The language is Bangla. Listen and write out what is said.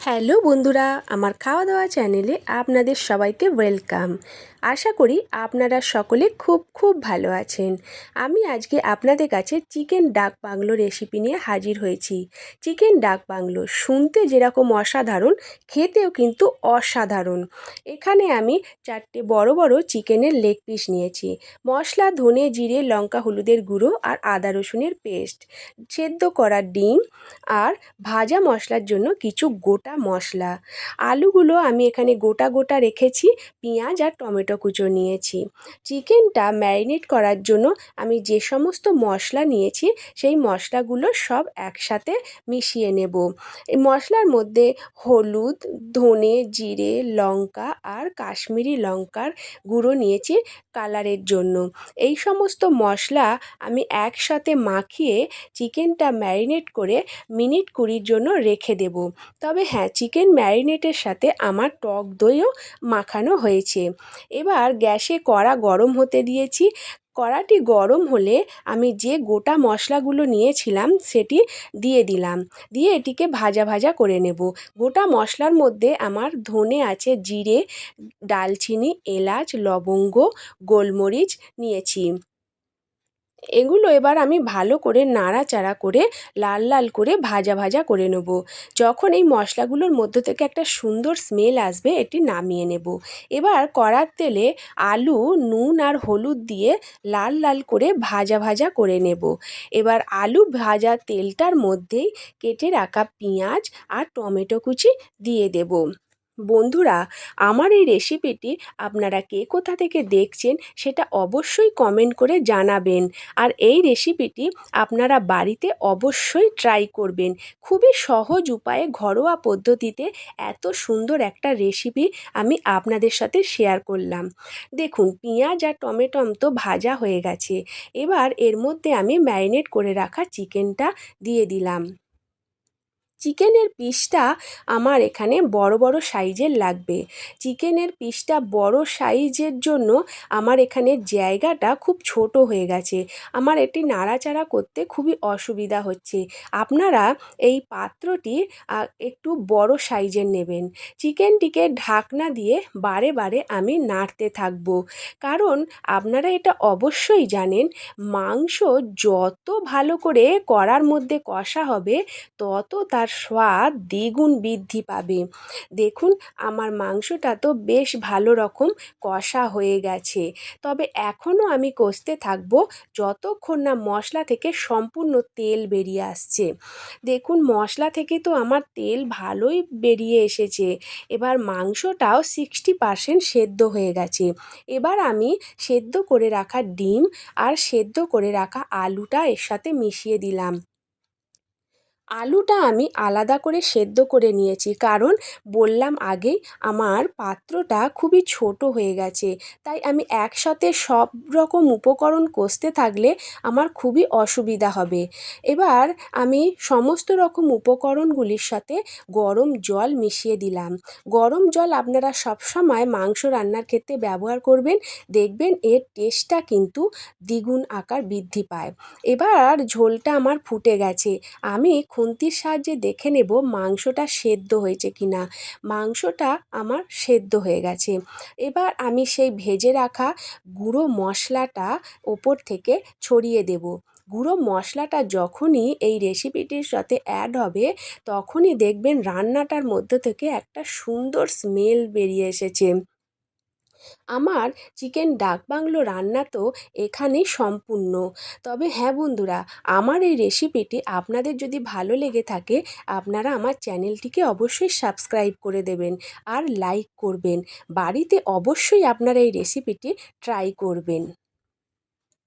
হ্যালো বন্ধুরা, আমার খাওয়া দাওয়া চ্যানেলে আপনাদের সবাইকে ওয়েলকাম। আশা করি আপনারা সকলে খুব খুব ভালো আছেন। আমি আজকে আপনাদের কাছে চিকেন ডাক বাংলো রেসিপি নিয়ে হাজির হয়েছি। চিকেন ডাক বাংলো শুনতে যেরকম অসাধারণ, খেতেও কিন্তু অসাধারণ। এখানে আমি 4টে বড় বড় চিকেনের লেগ পিস নিয়েছি। মশলা ধনে জিরে লঙ্কা হলুদের গুঁড়ো আর আদা রসুনের পেস্ট, সেদ্ধ করা ডিম আর ভাজা মশলার জন্য কিছু গোটা মশলা। আলুগুলো আমি এখানে গোটা গোটা রেখেছি, পেঁয়াজ আর টমেটো কুচো নিয়েছি। চিকেনটা ম্যারিনেট করার জন্য আমি যে সমস্ত মশলা নিয়েছি সেই মশলাগুলো সব একসাথে মিশিয়ে নেব। এই মশলার মধ্যে হলুদ, ধনে জিরে লঙ্কা আর কাশ্মীরি লঙ্কার গুঁড়ো নিয়েছি কালারের জন্য। এই সমস্ত মশলা আমি একসাথে মাখিয়ে চিকেনটা ম্যারিনেট করে মিনিট 20 জন্য রেখে দেব। তবে হ্যাঁ, চিকেন ম্যারিনেটের সাথে আমার টক দইও মাখানো হয়েছে। এবার গ্যাসে কড়া গরম হতে দিয়েছি। কড়াটি গরম হলে আমি যে গোটা মশলাগুলো নিয়েছিলাম সেটি দিয়ে দিলাম, দিয়ে এটিকে ভাজা ভাজা করে নেব। গোটা মশলার মধ্যে আমার ধনে আছে, জিরে, দালচিনি, এলাচ, লবঙ্গ, গোলমরিচ নিয়েছি। এগুলো এবার আমি ভালো করে নাড়াচাড়া করে লাল লাল করে ভাজা ভাজা করে নেব। যখন এই মশলাগুলোর মধ্য থেকে একটা সুন্দর স্মেল আসবে, এটি নামিয়ে নেব। এবার কড়ার তেলে আলু নুন আর হলুদ দিয়ে লাল লাল করে ভাজা ভাজা করে নেব। এবার আলু ভাজা তেলটার মধ্যেই কেটে রাখা পেঁয়াজ আর টমেটো কুচি দিয়ে দেব। বন্ধুরা, আমার এই রেসিপিটি আপনারা কে কোথা থেকে দেখছেন সেটা অবশ্যই কমেন্ট করে জানাবেন। আর এই রেসিপিটি আপনারা বাড়িতে অবশ্যই ট্রাই করবেন। খুবই সহজ উপায়ে ঘরোয়া পদ্ধতিতে এত সুন্দর একটা রেসিপি আমি আপনাদের সাথে শেয়ার করলাম। দেখুন, পেঁয়াজ আর টমেটো তো ভাজা হয়ে গেছে। এবার এর মধ্যে আমি ম্যারিনেট করে রাখা চিকেনটা দিয়ে দিলাম। চিকেনের পিসটা আমার এখানে বড় বড় সাইজের লাগবে। চিকেনের পিসটা বড় সাইজের জন্য আমার এখানে জায়গাটা খুব ছোট হয়ে গেছে। আমার এটি নাড়াচাড়া করতে খুবই অসুবিধা হচ্ছে। আপনারা এই পাত্রটি একটু বড় সাইজের নেবেন। চিকেনটিকে ঢাকনা দিয়ে বারে বারে আমি নাড়তে থাকব, কারণ আপনারা এটা অবশ্যই জানেন, মাংস যত ভালো করে কড়ার মধ্যে কষা হবে তত তার স্বাদ দ্বিগুণ বৃদ্ধি পাবে। দেখুন, আমার মাংসটা তো বেশ ভালো রকম কষা হয়ে গেছে, তবে এখনও আমি কষতে থাকবো যতক্ষণ না মশলা থেকে সম্পূর্ণ তেল বেরিয়ে আসছে। দেখুন, মশলা থেকে তো আমার তেল ভালোই বেরিয়ে এসেছে। এবার মাংসটাও 60% সেদ্ধ হয়ে গেছে। এবার আমি সেদ্ধ করে রাখা ডিম আর সেদ্ধ করে রাখা আলুটা এর সাথে মিশিয়ে দিলাম। আলুটা আমি আলাদা করে সেদ্ধ করে নিয়েছি, কারণ বললাম আগেই আমার পাত্রটা খুবই ছোট হয়ে গেছে। তাই আমি একসাথে সব রকম উপকরণ কষতে থাকলে আমার খুবই অসুবিধা হবে। এবার আমি সমস্ত রকম উপকরণগুলির সাথে গরম জল মিশিয়ে দিলাম। গরম জল আপনারা সবসময় মাংস রান্নার ক্ষেত্রে ব্যবহার করবেন, দেখবেন এর টেস্টটা কিন্তু দ্বিগুণ আকার বৃদ্ধি পায়। এবার ঝোলটা আমার ফুটে গেছে। আমি খুন্তির সাহায্যে দেখে নেব মাংসটা সেদ্ধ হয়েছে কিনা। মাংসটা আমার সেদ্ধ হয়ে গেছে। এবার আমি সেই ভেজে রাখা গুঁড়ো মশলাটা ওপর থেকে ছড়িয়ে দেব। গুঁড়ো মশলাটা যখনই এই রেসিপিটির সাথে অ্যাড হবে, তখনই দেখবেন রান্নাটার মধ্যে থেকে একটা সুন্দর স্মেল বেরিয়ে এসেছে। আমার চিকেন ডাক বাংলো রান্না তো এখানেই সম্পূর্ণ। তবে হ্যাঁ বন্ধুরা, আমার এই রেসিপিটি আপনাদের যদি ভালো লেগে থাকে, আপনারা আমার চ্যানেলটিকে অবশ্যই সাবস্ক্রাইব করে দেবেন আর লাইক করবেন। বাড়িতে অবশ্যই আপনারা এই রেসিপিটি ট্রাই করবেন।